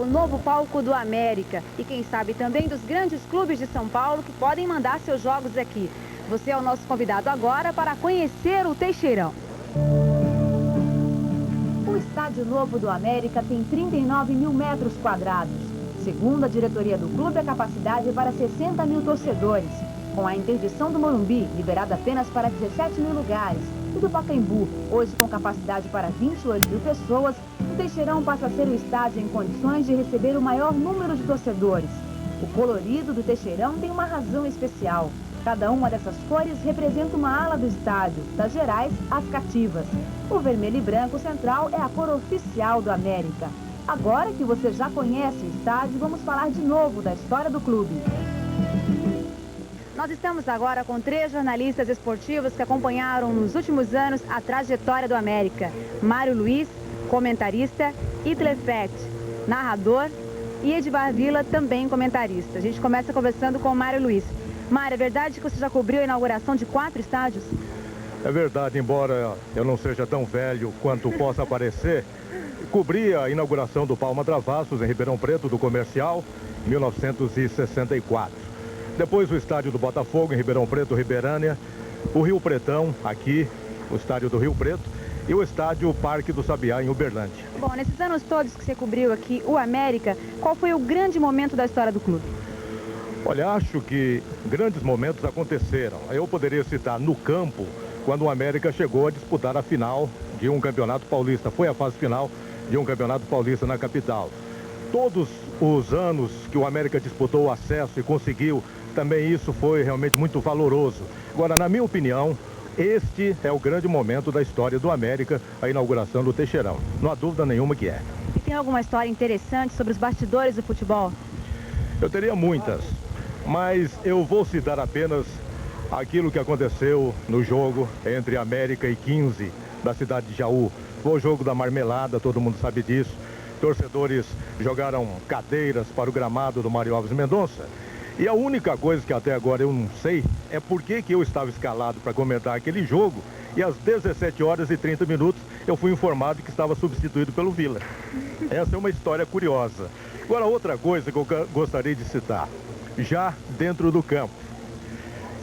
o novo palco do América. E quem sabe também dos grandes clubes de São Paulo que podem mandar seus jogos aqui. Você é o nosso convidado agora para conhecer o Teixeirão. O estádio novo do América tem 39 mil metros quadrados. Segundo a diretoria do clube, a capacidade é para 60 mil torcedores. Com a interdição do Morumbi, liberada apenas para 17 mil lugares, e do Pacaembu, hoje com capacidade para 28 mil pessoas, o Teixeirão passa a ser o estádio em condições de receber o maior número de torcedores. O colorido do Teixeirão tem uma razão especial. Cada uma dessas cores representa uma ala do estádio, das gerais às cativas. O vermelho e branco central é a cor oficial do América. Agora que você já conhece o estádio, vamos falar de novo da história do clube. Nós estamos agora com 3 jornalistas esportivos que acompanharam nos últimos anos a trajetória do América. Mário Luiz, comentarista, Hitler Fett, narrador, e Edivar Villa, também comentarista. A gente começa conversando com o Mário Luiz. Mário, é verdade que você já cobriu a inauguração de 4 estádios? É verdade, embora eu não seja tão velho quanto possa parecer, cobri a inauguração do Palma Travassos em Ribeirão Preto, do Comercial, em 1964. Depois o estádio do Botafogo, em Ribeirão Preto, Ribeirânia, o Rio Pretão, aqui, o estádio do Rio Preto, e o estádio Parque do Sabiá, em Uberlândia. Bom, nesses anos todos que você cobriu aqui o América, qual foi o grande momento da história do clube? Olha, acho que grandes momentos aconteceram. Eu poderia citar no campo, quando o América chegou a disputar a final de um campeonato paulista. Foi a fase final de um campeonato paulista na capital. Todos os anos que o América disputou o acesso e conseguiu, também isso foi realmente muito valoroso. Agora, na minha opinião, este é o grande momento da história do América, a inauguração do Teixeirão. Não há dúvida nenhuma que é. E tem alguma história interessante sobre os bastidores do futebol? Eu teria muitas, mas eu vou citar apenas aquilo que aconteceu no jogo entre América e 15 da cidade de Jaú. Foi o jogo da marmelada, todo mundo sabe disso. Torcedores jogaram cadeiras para o gramado do Mário Alves Mendonça. E a única coisa que até agora eu não sei é por que eu estava escalado para comentar aquele jogo e às 17 horas e 30 minutos eu fui informado que estava substituído pelo Villa. Essa é uma história curiosa. Agora, outra coisa que eu gostaria de citar, já dentro do campo,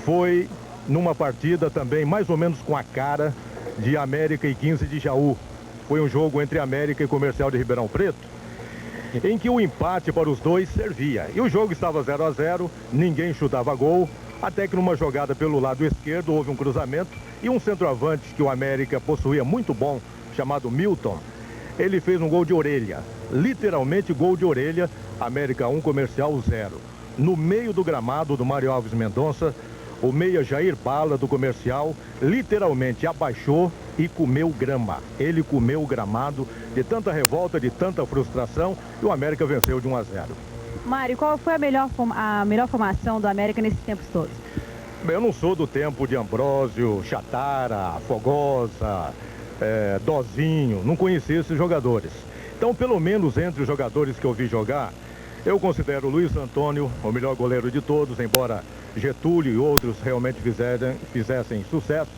foi numa partida também mais ou menos com a cara de América e 15 de Jaú. Foi um jogo entre América e Comercial de Ribeirão Preto, em que o empate para os dois servia. E o jogo estava 0-0, ninguém chutava gol, até que numa jogada pelo lado esquerdo houve um cruzamento e um centroavante que o América possuía muito bom, chamado Milton, ele fez um gol de orelha, literalmente gol de orelha, América 1, Comercial 0. No meio do gramado do Mário Alves Mendonça, o meia Jair Bala do Comercial literalmente abaixou e comeu grama. Ele comeu o gramado de tanta revolta, de tanta frustração, e o América venceu de 1-0. Mário, qual foi a melhor formação do América nesses tempos todos? Bem, eu não sou do tempo de Ambrósio, Chatara, Fogosa, Dozinho, não conheci esses jogadores. Então, pelo menos entre os jogadores que eu vi jogar, eu considero o Luiz Antônio o melhor goleiro de todos, embora Getúlio e outros realmente fizessem sucesso.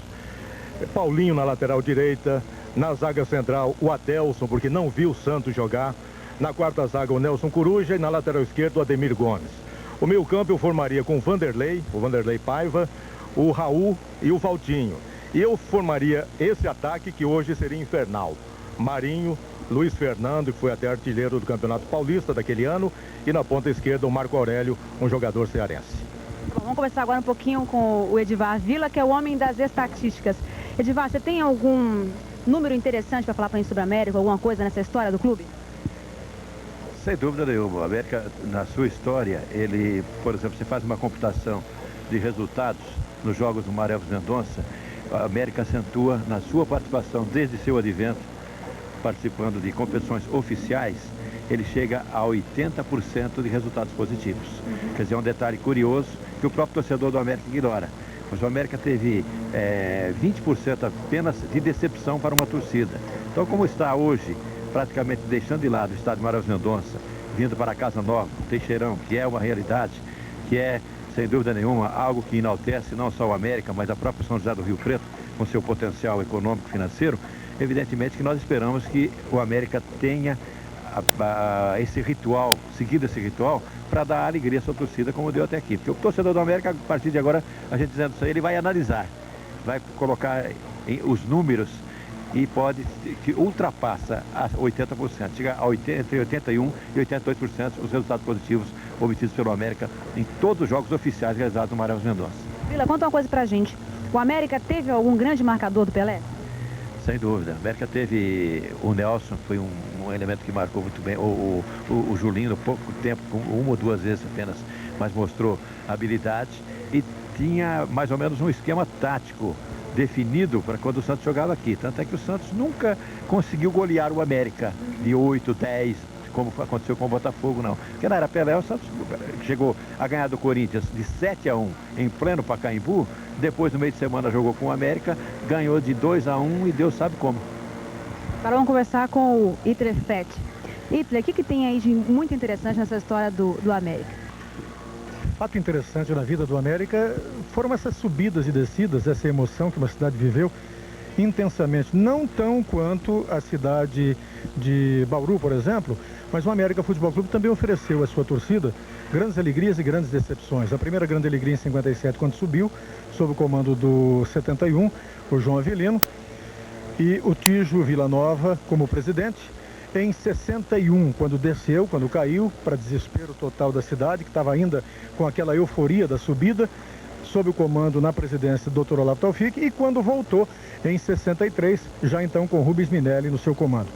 Paulinho na lateral direita, na zaga central o Adelson, porque não viu o Santos jogar. Na quarta zaga o Nelson Coruja e na lateral esquerda o Ademir Gomes. O meio campo eu formaria com o Vanderlei Paiva, o Raul e o Valtinho. E eu formaria esse ataque que hoje seria infernal. Marinho, Luiz Fernando, que foi até artilheiro do Campeonato Paulista daquele ano, e na ponta esquerda o Marco Aurélio, um jogador cearense. Bom, vamos começar agora um pouquinho com o Edivar Villa, que é o homem das estatísticas. Edivar, você tem algum número interessante para falar para a gente sobre a América, alguma coisa nessa história do clube? Sem dúvida nenhuma. O América, na sua história, ele, por exemplo, você faz uma computação de resultados nos jogos do Mário Alves Mendonça, a América acentua na sua participação desde seu advento, participando de competições oficiais, ele chega a 80% de resultados positivos. Quer dizer, é um detalhe curioso que o próprio torcedor do América ignora. Mas o América teve 20% apenas de decepção para uma torcida. Então, como está hoje, praticamente deixando de lado o estádio Mário Alves Mendonça, vindo para a Casa Nova, Teixeirão, que é uma realidade, que é, sem dúvida nenhuma, algo que enaltece não só o América, mas a própria São José do Rio Preto, com seu potencial econômico e financeiro, evidentemente que nós esperamos que o América tenha esse ritual, seguindo esse ritual, para dar alegria à sua torcida, como deu até aqui. Porque o torcedor do América, a partir de agora, a gente dizendo isso aí, ele vai analisar, vai colocar os números e que ultrapassa a 80%, chega a entre 81% e 82% os resultados positivos obtidos pelo América em todos os jogos oficiais realizados no Mário Alves Mendonça. Vila, conta uma coisa pra gente. O América teve algum grande marcador do Pelé? Sem dúvida. A América teve o Nelson, foi um elemento que marcou muito bem. O Julinho, pouco tempo, uma ou duas vezes apenas, mas mostrou habilidade e tinha mais ou menos um esquema tático definido para quando o Santos jogava aqui. Tanto é que o Santos nunca conseguiu golear o América de 8, 10, como aconteceu com o Botafogo, não. Porque na era Pelé, o Santos chegou a ganhar do Corinthians de 7-1 em pleno Pacaembu. Depois, no meio de semana, jogou com o América, ganhou de 2-1 e Deus sabe como. Agora vamos conversar com o Hitler Fett. Hitler, o que tem aí de muito interessante nessa história do América? Fato interessante na vida do América foram essas subidas e descidas, essa emoção que uma cidade viveu intensamente. Não tão quanto a cidade de Bauru, por exemplo, mas o América Futebol Clube também ofereceu à sua torcida grandes alegrias e grandes decepções. A primeira grande alegria em 57, quando subiu, sob o comando do 71, o João Avelino, e o Tijo Villanova como presidente. Em 61, quando desceu, quando caiu, para desespero total da cidade, que estava ainda com aquela euforia da subida, sob o comando na presidência do Dr. Olavo Taufik, e quando voltou em 63, já então com Rubens Minelli no seu comando.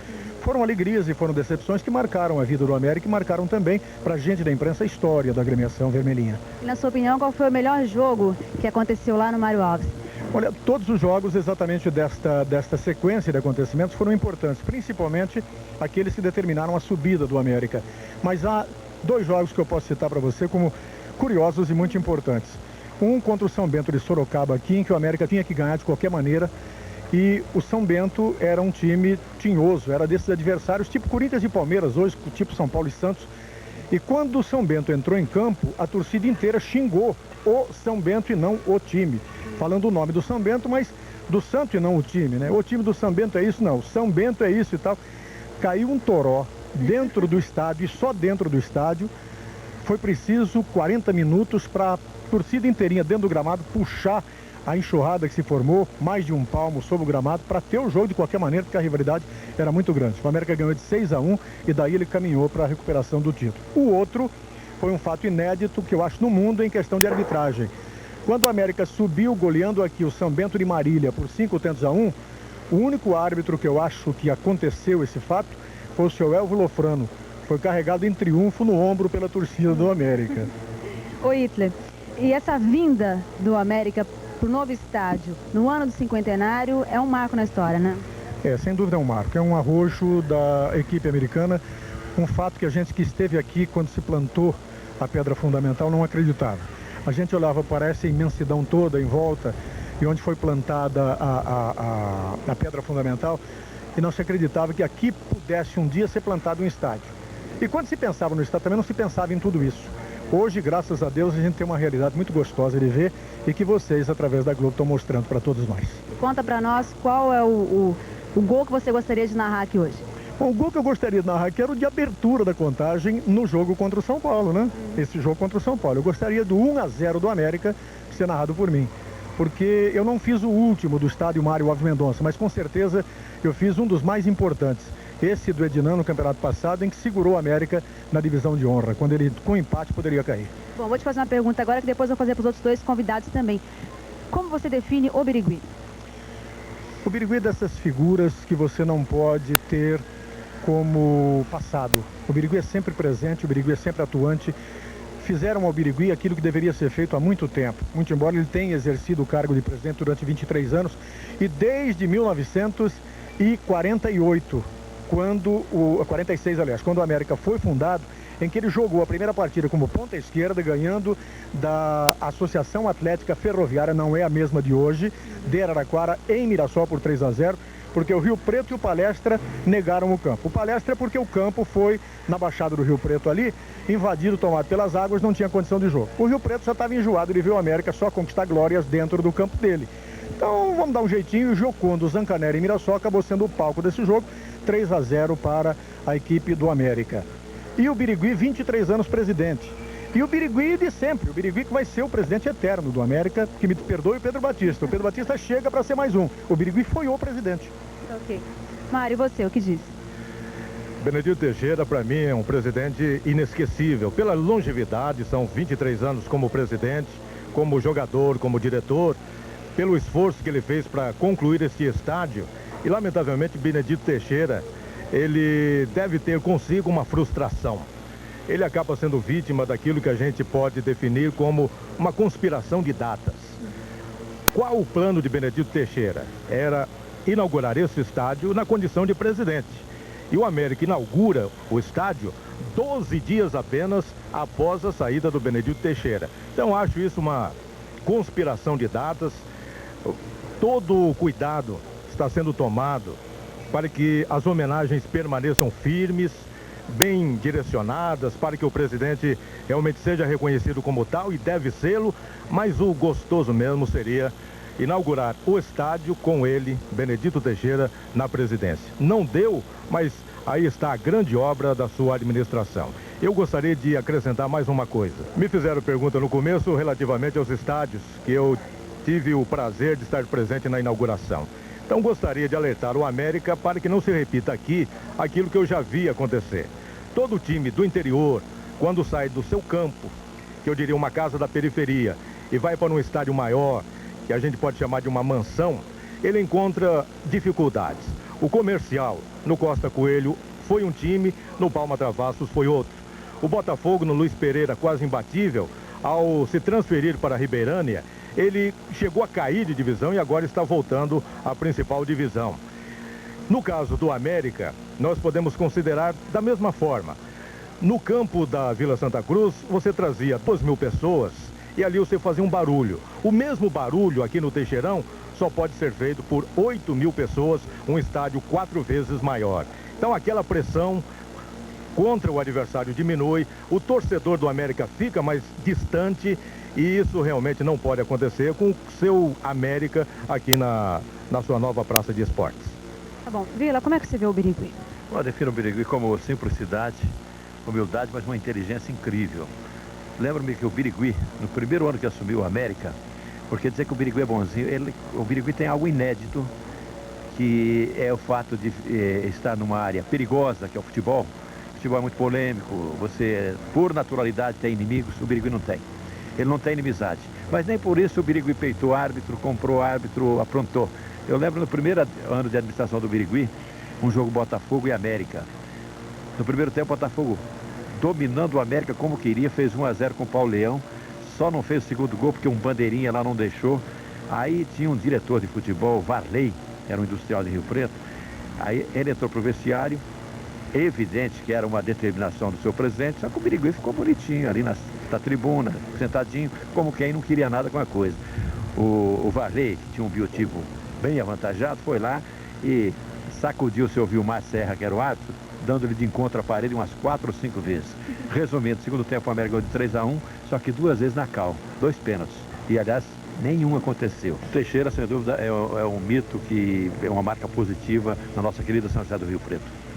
Foram alegrias e foram decepções que marcaram a vida do América e marcaram também para a gente da imprensa a história da agremiação vermelhinha. Na sua opinião, qual foi o melhor jogo que aconteceu lá no Mário Alves? Olha, todos os jogos exatamente desta sequência de acontecimentos foram importantes, principalmente aqueles que determinaram a subida do América. Mas há dois jogos que eu posso citar para você como curiosos e muito importantes. Um contra o São Bento de Sorocaba aqui, em que o América tinha que ganhar de qualquer maneira. E o São Bento era um time tinhoso, era desses adversários tipo Corinthians e Palmeiras, hoje tipo São Paulo e Santos. E quando o São Bento entrou em campo, a torcida inteira xingou o São Bento e não o time. Falando o nome do São Bento, mas do Santo e não o time, né? O time do São Bento é isso, não. O São Bento é isso e tal. Caiu um toró dentro do estádio e só dentro do estádio. Foi preciso 40 minutos para a torcida inteirinha dentro do gramado puxar a enxurrada que se formou, mais de um palmo sobre o gramado, para ter o jogo de qualquer maneira, porque a rivalidade era muito grande. O América ganhou de 6-1 e daí ele caminhou para a recuperação do título. O outro foi um fato inédito que eu acho no mundo em questão de arbitragem. Quando o América subiu goleando aqui o São Bento de Marília por 5-1, o único árbitro que eu acho que aconteceu esse fato foi o seu Elvio Lofrano. Foi carregado em triunfo no ombro pela torcida do América. Ô Hitler, e essa vinda do América para o novo estádio no ano do cinquentenário é um marco na história, né? É, sem dúvida é um marco. É um arrojo da equipe americana. Um fato que a gente que esteve aqui quando se plantou a pedra fundamental não acreditava. A gente olhava para essa imensidão toda em volta e onde foi plantada a pedra fundamental e não se acreditava que aqui pudesse um dia ser plantado um estádio. E quando se pensava no estádio também não se pensava em tudo isso. Hoje, graças a Deus, a gente tem uma realidade muito gostosa de ver e que vocês, através da Globo, estão mostrando para todos nós. Conta para nós qual é o gol que você gostaria de narrar aqui hoje. Bom, o gol que eu gostaria de narrar aqui era o de abertura da contagem no jogo contra o São Paulo, né? Esse jogo contra o São Paulo. Eu gostaria do 1-0 do América ser narrado por mim. Porque eu não fiz o último do estádio Mário Alves Mendonça, mas com certeza eu fiz um dos mais importantes. Esse do Ednan no campeonato passado, em que segurou o América na divisão de honra, quando ele com empate poderia cair. Bom, vou te fazer uma pergunta agora que depois vou fazer para os outros dois convidados também. Como você define o Birigui? O Birigui é dessas figuras que você não pode ter como passado. O Birigui é sempre presente, o Birigui é sempre atuante. Fizeram ao Birigui aquilo que deveria ser feito há muito tempo. Muito embora ele tenha exercido o cargo de presidente durante 23 anos e desde 1948, 46, aliás, quando o América foi fundado, em que ele jogou a primeira partida como ponta esquerda, ganhando da Associação Atlética Ferroviária, não é a mesma de hoje, de Araraquara, em Mirassol por 3-0, porque o Rio Preto e o Palestra negaram o campo. O Palestra é porque o campo foi na Baixada do Rio Preto ali, invadido, tomado pelas águas, não tinha condição de jogo. O Rio Preto já estava enjoado, ele viu o América só conquistar glórias dentro do campo dele. Então vamos dar um jeitinho, o Jocondo, Zancanera e Mirassol acabou sendo o palco desse jogo, 3-0 para a equipe do América. E o Birigui, 23 anos presidente. E o Birigui de sempre, o Birigui que vai ser o presidente eterno do América, que me perdoe o Pedro Batista. O Pedro Batista chega para ser mais um. O Birigui foi o presidente. Ok. Mário, você, o que diz? Benedito Teixeira, para mim, é um presidente inesquecível. Pela longevidade, são 23 anos como presidente, como jogador, como diretor, pelo esforço que ele fez para concluir este estádio. E, lamentavelmente, Benedito Teixeira, ele deve ter consigo uma frustração. Ele acaba sendo vítima daquilo que a gente pode definir como uma conspiração de datas. Qual o plano de Benedito Teixeira? Era inaugurar esse estádio na condição de presidente. E o América inaugura o estádio 12 dias apenas após a saída do Benedito Teixeira. Então, acho isso uma conspiração de datas. Todo o cuidado está sendo tomado para que as homenagens permaneçam firmes, bem direcionadas, para que o presidente realmente seja reconhecido como tal, e deve sê-lo, mas o gostoso mesmo seria inaugurar o estádio com ele, Benedito Teixeira, na presidência. Não deu, mas aí está a grande obra da sua administração. Eu gostaria de acrescentar mais uma coisa. Me fizeram pergunta no começo relativamente aos estádios, que eu tive o prazer de estar presente na inauguração. Então gostaria de alertar o América para que não se repita aqui aquilo que eu já vi acontecer. Todo time do interior, quando sai do seu campo, que eu diria uma casa da periferia, e vai para um estádio maior, que a gente pode chamar de uma mansão, ele encontra dificuldades. O Comercial, no Costa Coelho, foi um time, no Palma Travassos foi outro. O Botafogo, no Luiz Pereira, quase imbatível, ao se transferir para a Ribeirânia, ele chegou a cair de divisão e agora está voltando à principal divisão. No caso do América, nós podemos considerar da mesma forma. No campo da Vila Santa Cruz, você trazia 2.000 pessoas e ali você fazia um barulho. O mesmo barulho aqui no Teixeirão só pode ser feito por 8.000 pessoas, um estádio 4 vezes maior. Então aquela pressão contra o adversário diminui, o torcedor do América fica mais distante, e isso realmente não pode acontecer com o seu América aqui na sua nova praça de esportes. Tá bom. Vila, como é que você vê o Birigui? Eu defino o Birigui como simplicidade, humildade, mas uma inteligência incrível. Lembro-me que o Birigui, no primeiro ano que assumiu o América, porque dizer que o Birigui é bonzinho, o Birigui tem algo inédito, que é o fato de estar numa área perigosa, que é o futebol. O futebol é muito polêmico, você, por naturalidade, tem inimigos, o Birigui não tem. Ele não tem inimizade. Mas nem por isso o Birigui peitou árbitro, comprou árbitro, aprontou. Eu lembro no primeiro ano de administração do Birigui, um jogo Botafogo e América. No primeiro tempo, o Botafogo, dominando o América como queria, fez 1-0 com o Paulo Leão. Só não fez o segundo gol porque um bandeirinha lá não deixou. Aí tinha um diretor de futebol, Varley, era um industrial de Rio Preto. Aí ele entrou para o vestiário. Evidente que era uma determinação do seu presidente, só que o Birigui ficou bonitinho ali na tribuna, sentadinho, como quem não queria nada com a coisa. O Varley, que tinha um biotipo bem avantajado, foi lá e sacudiu o seu Vilmar Serra, que era o árbitro, dando-lhe de encontro à parede umas 4 ou 5 vezes. Resumindo, segundo tempo o América ganhou de 3-1, só que 2 vezes na cal, 2 pênaltis. E aliás, nenhum aconteceu. Teixeira, sem dúvida, é um mito que é uma marca positiva na nossa querida São José do Rio Preto.